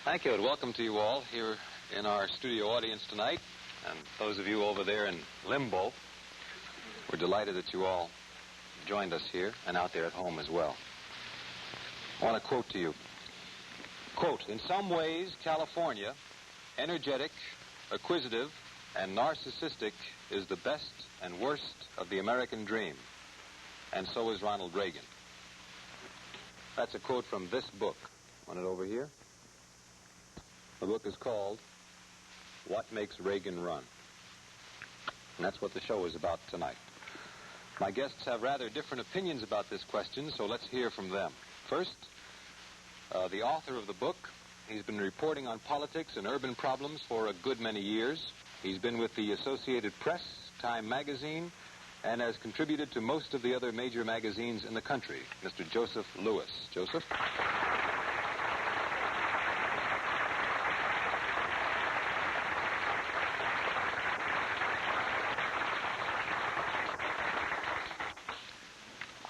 Thank you, and welcome to you all here in our studio audience tonight. And those of you over there in limbo, we're delighted that you all joined us here and out there at home as well. I want to quote to you. Quote, "In some ways, California, energetic, acquisitive, and narcissistic, is the best and worst of the American dream. And so is Ronald Reagan." That's a quote from this book. Want it over here? The book is called What Makes Reagan Run? And that's what the show is about tonight. My guests have rather different opinions about this question, so let's hear from them. First, the author of the book. He's been reporting on politics and urban problems for a good many years. He's been with the Associated Press, Time Magazine, and has contributed to most of the other major magazines in the country, Mr. Joseph Lewis. Joseph?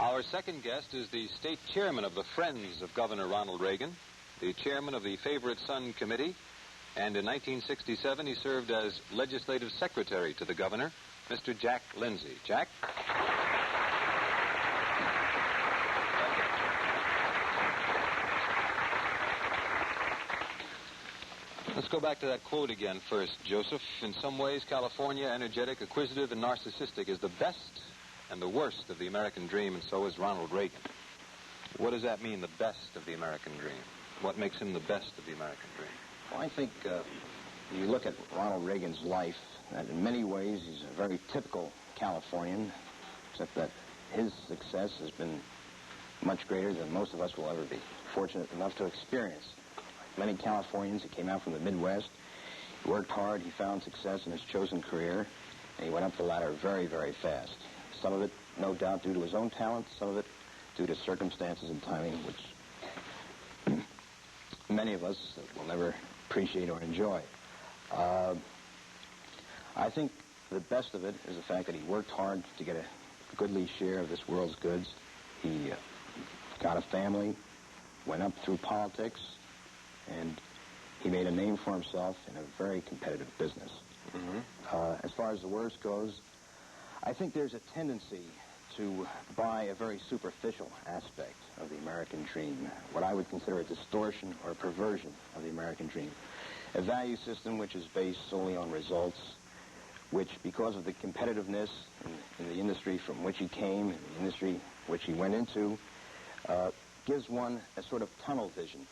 Our second guest is the state chairman of the Friends of Governor Ronald Reagan, the chairman of the Favorite Son Committee, and in 1967 he served as legislative secretary to the governor, Mr. Jack Lindsay. Jack? Let's go back to that quote again first, Joseph. In some ways, California, energetic, acquisitive, and narcissistic, is the best and the worst of the American dream, and so is Ronald Reagan. What does that mean, the best of the American dream? What makes him the best of the American dream? Well, I think you look at Ronald Reagan's life, that in many ways he's a very typical Californian, except that his success has been much greater than most of us will ever be fortunate enough to experience. Many Californians, he came out from the Midwest, he worked hard, he found success in his chosen career, and he went up the ladder very, very fast. Some of it, no doubt, due to his own talent, some of it due to circumstances and timing, which many of us will never appreciate or enjoy. I think the best of it is the fact that he worked hard to get a goodly share of this world's goods. He got a family, went up through politics, and he made a name for himself in a very competitive business. Mm-hmm. As far as the worst goes, I think there's a tendency to buy a very superficial aspect of the American dream, what I would consider a distortion or a perversion of the American dream. A value system which is based solely on results, which, because of the competitiveness in the industry from which he came, and the industry which he went into, gives one a sort of tunnel vision,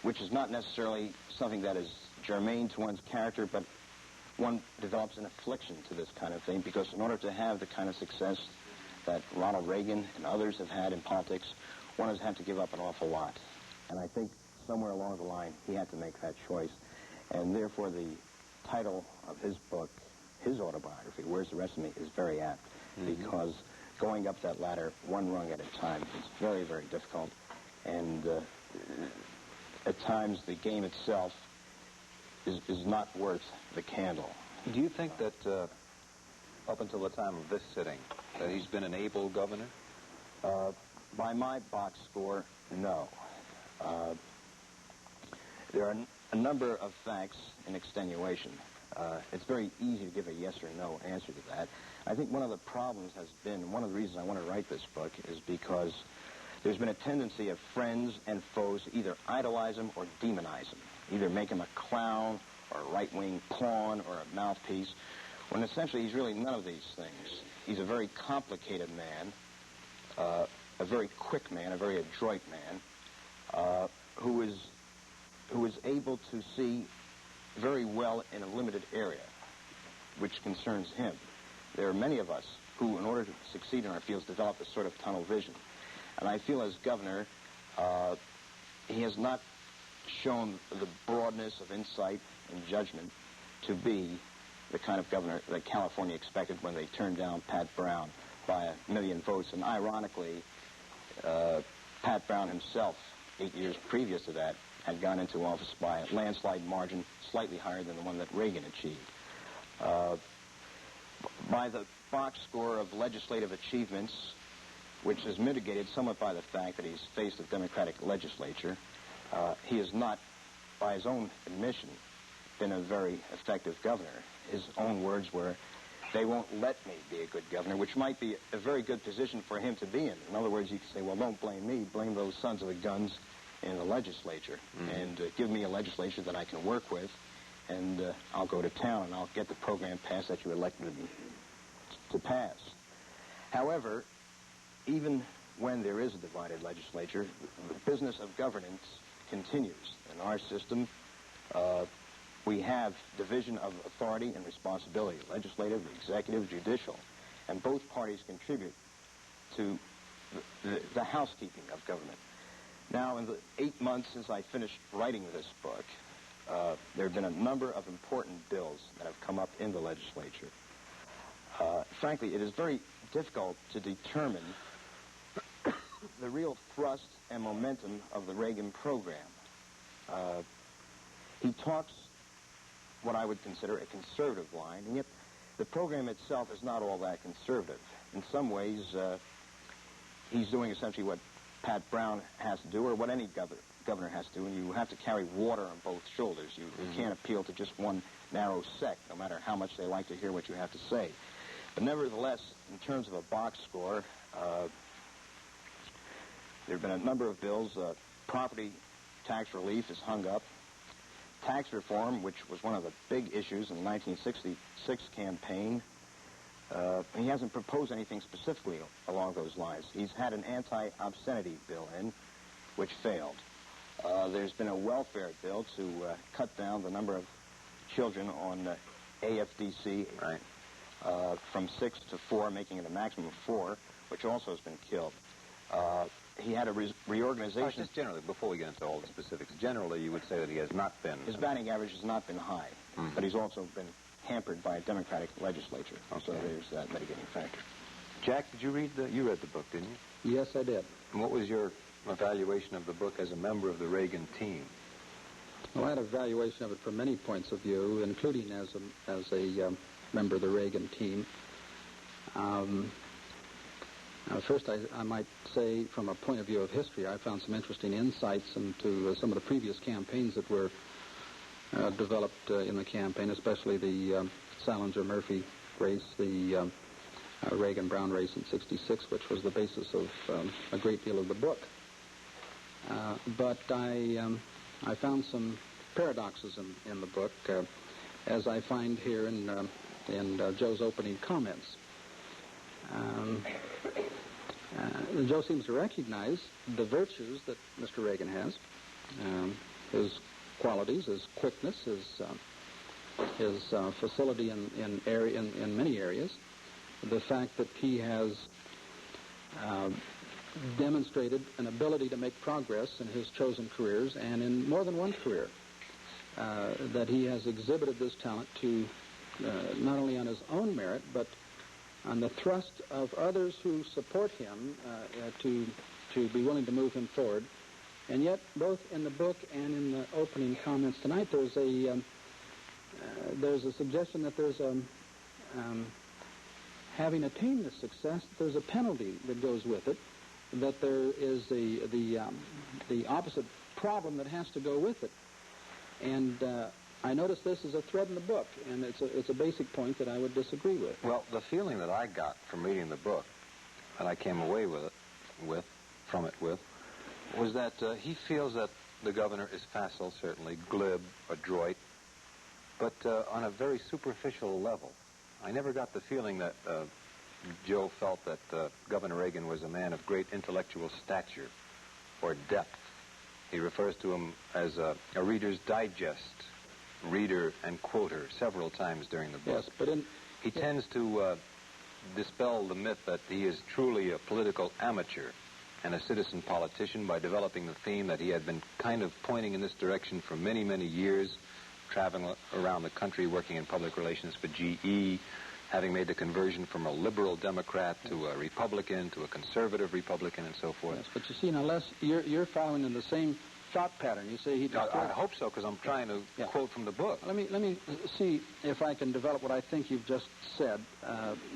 which is not necessarily something that is germane to one's character, but one develops an affliction to this kind of thing, because in order to have the kind of success that Ronald Reagan and others have had in politics, one has had to give up an awful lot. And I think somewhere along the line, he had to make that choice. And therefore, the title of his book, his autobiography, Where's the Rest of Me, is very apt, because going up that ladder one rung at a time is very, very difficult. And at times, the game itself is not worth the candle. Do you think that up until the time of this sitting, that he's been an able governor? By my box score, no. There are a number of facts in extenuation. It's very easy to give a yes or no answer to that. I think one of the problems has been, one of the reasons I want to write this book is because there's been a tendency of friends and foes to either idolize him or demonize him, either make him a clown or a right-wing pawn or a mouthpiece, when essentially he's really none of these things. He's a very complicated man, a very quick man, a very adroit man, who is able to see very well in a limited area, which concerns him. There are many of us who, in order to succeed in our fields, develop a sort of tunnel vision. And I feel as governor, he has not shown the broadness of insight and judgment to be the kind of governor that California expected when they turned down Pat Brown by 1 million votes. And ironically, Pat Brown himself, 8 years previous to that, had gone into office by a landslide margin slightly higher than the one that Reagan achieved. By the box score of legislative achievements, which is mitigated somewhat by the fact that he's faced a Democratic legislature, He has not, by his own admission, been a very effective governor. His own words were, they won't let me be a good governor, which might be a very good position for him to be in. In other words, you could say, well, don't blame me, blame those sons of the guns in the legislature, and give me a legislature that I can work with, and I'll go to town and I'll get the program passed that you elected me to pass. However, even when there is a divided legislature, the business of governance continues. In our system, we have division of authority and responsibility, legislative, executive, judicial, and both parties contribute to the housekeeping of government. Now, in the 8 months since I finished writing this book, there have been a number of important bills that have come up in the legislature. Frankly, it is very difficult to determine the real thrust and momentum of the Reagan program. He talks what I would consider a conservative line, and yet the program itself is not all that conservative. In some ways, he's doing essentially what Pat Brown has to do, or what any governor has to do, and you have to carry water on both shoulders. You can't appeal to just one narrow sect, no matter how much they like to hear what you have to say. But nevertheless, in terms of a box score, there have been a number of bills. Property tax relief is hung up. Tax reform, which was one of the big issues in the 1966 campaign, he hasn't proposed anything specifically along those lines. He's had an anti-obscenity bill in, which failed. There's been a welfare bill to cut down the number of children on AFDC from 6 to 4, making it a maximum of 4, which also has been killed. He had a reorganization. Just generally, before we get into all the specifics, generally you would say that he has not been... His batting average has not been high, but he's also been hampered by a Democratic legislature. Okay. So there's that mitigating factor. Jack, did you read the book, didn't you? Yes, I did. And what was your evaluation of the book as a member of the Reagan team? Well, I had an evaluation of it from many points of view, including as a member of the Reagan team. First, I might say, from a point of view of history, I found some interesting insights into some of the previous campaigns that were developed in the campaign, especially the Salinger-Murphy race, the Reagan-Brown race in '66, which was the basis of a great deal of the book. But I found some paradoxes in the book, as I find here in Joe's opening comments. Joe seems to recognize the virtues that Mr. Reagan has, his qualities, his quickness, his facility in many areas, the fact that he has demonstrated an ability to make progress in his chosen careers and in more than one career, that he has exhibited this talent to not only on his own merit, but on the thrust of others who support him to be willing to move him forward. And yet, both in the book and in the opening comments tonight, there's a suggestion that there's having attained this success, there's a penalty that goes with it, that there is the opposite problem that has to go with it. And I noticed this as a thread in the book, and it's a basic point that I would disagree with. Well, the feeling that I got from reading the book, and I came away from it, was that he feels that the governor is facile, certainly, glib, adroit, but on a very superficial level. I never got the feeling that Joe felt that Governor Reagan was a man of great intellectual stature or depth. He refers to him as a Reader's Digest reader and quoter several times during the book. Yes, but he tends to dispel the myth that he is truly a political amateur and a citizen politician by developing the theme that he had been kind of pointing in this direction for many, many years, traveling around the country, working in public relations for GE, having made the conversion from a liberal Democrat to a Republican, to a conservative Republican, and so forth. Yes, but you see, now, Les, you're following in the same thought pattern. You say he... I hope so, because I'm trying to quote from the book. Let me see if I can develop what I think you've just said,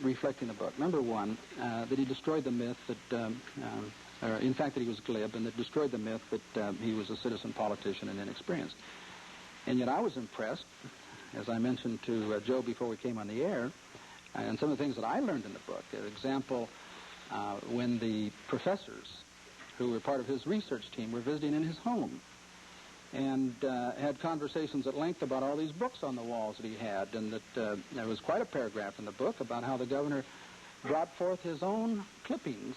reflecting the book. Number one, that he destroyed the myth that in fact, that he was glib, and that destroyed the myth that he was a citizen politician and inexperienced. And yet I was impressed, as I mentioned to Joe before we came on the air, and some of the things that I learned in the book. For example, when the professors who were part of his research team were visiting in his home and had conversations at length about all these books on the walls that he had, and that there was quite a paragraph in the book about how the governor brought forth his own clippings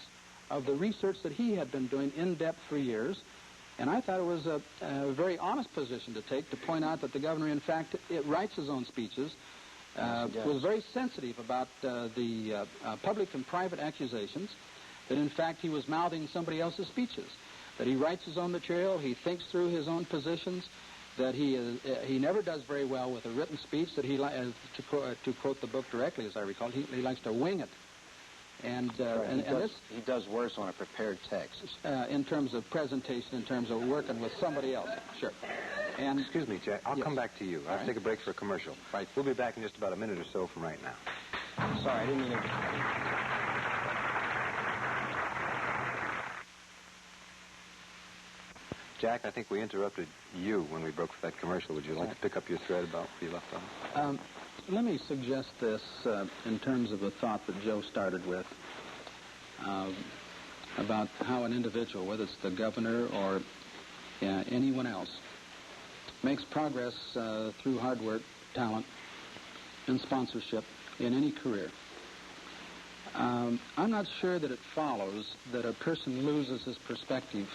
of the research that he had been doing in depth for years. And I thought it was a very honest position to take, to point out that the governor, in fact, writes his own speeches, was very sensitive about the public and private accusations that, in fact, he was mouthing somebody else's speeches, that he writes his own material, he thinks through his own positions, that he never does very well with a written speech, that he, to quote the book directly, as I recall, he likes to wing it. And, he does worse on a prepared text. In terms of presentation, in terms of working with somebody else. Sure. And excuse me, Jack. I'll come back to you. I'll take a break for a commercial. Right. We'll be back in just about a minute or so from right now. Sorry, I didn't mean to... Jack, I think we interrupted you when we broke for that commercial. Would you like to pick up your thread about where you left off? Let me suggest this in terms of a thought that Joe started with about how an individual, whether it's the governor or anyone else, makes progress through hard work, talent, and sponsorship in any career. I'm not sure that it follows that a person loses his perspective.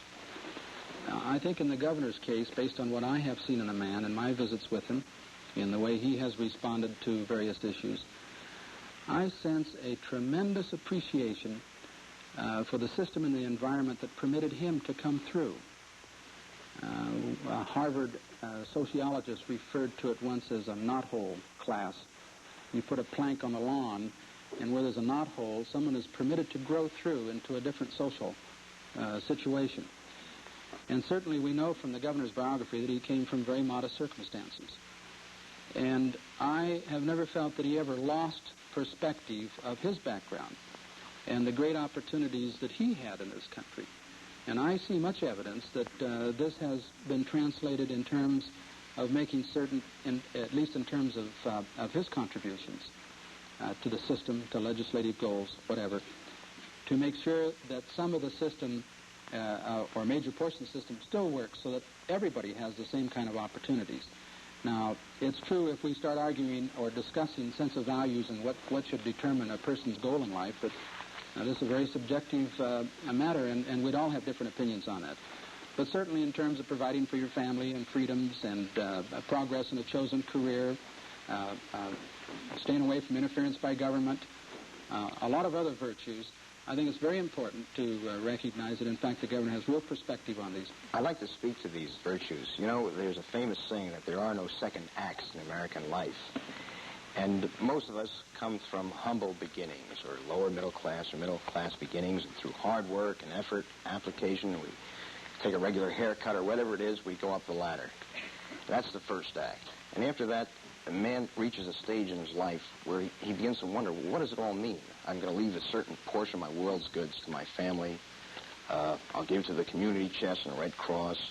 I think in the governor's case, based on what I have seen in a man and my visits with him, in the way he has responded to various issues, I sense a tremendous appreciation for the system and the environment that permitted him to come through. A Harvard sociologist referred to it once as a knothole class. You put a plank on the lawn, and where there's a knothole, someone is permitted to grow through into a different social situation. And certainly we know from the governor's biography that he came from very modest circumstances. And I have never felt that he ever lost perspective of his background and the great opportunities that he had in this country. And I see much evidence that this has been translated in terms of making certain, at least in terms of his contributions to the system, to legislative goals, whatever, to make sure that some of the system or a major portion of the system still works so that everybody has the same kind of opportunities. Now, it's true if we start arguing or discussing sense of values and what should determine a person's goal in life, that this is a very subjective matter, and we'd all have different opinions on that. But certainly in terms of providing for your family and freedoms and progress in a chosen career, staying away from interference by government, a lot of other virtues, I think it's very important to recognize that, in fact, the governor has real perspective on these. I'd like to speak to these virtues. You know, there's a famous saying that there are no second acts in American life. And most of us come from humble beginnings, or lower middle class or middle class beginnings, and through hard work and effort, application, we take a regular haircut or whatever it is, we go up the ladder. That's the first act. And after that, a man reaches a stage in his life where he begins to wonder, well, what does it all mean? I'm going to leave a certain portion of my world's goods to my family. I'll give to the community chest and the Red Cross.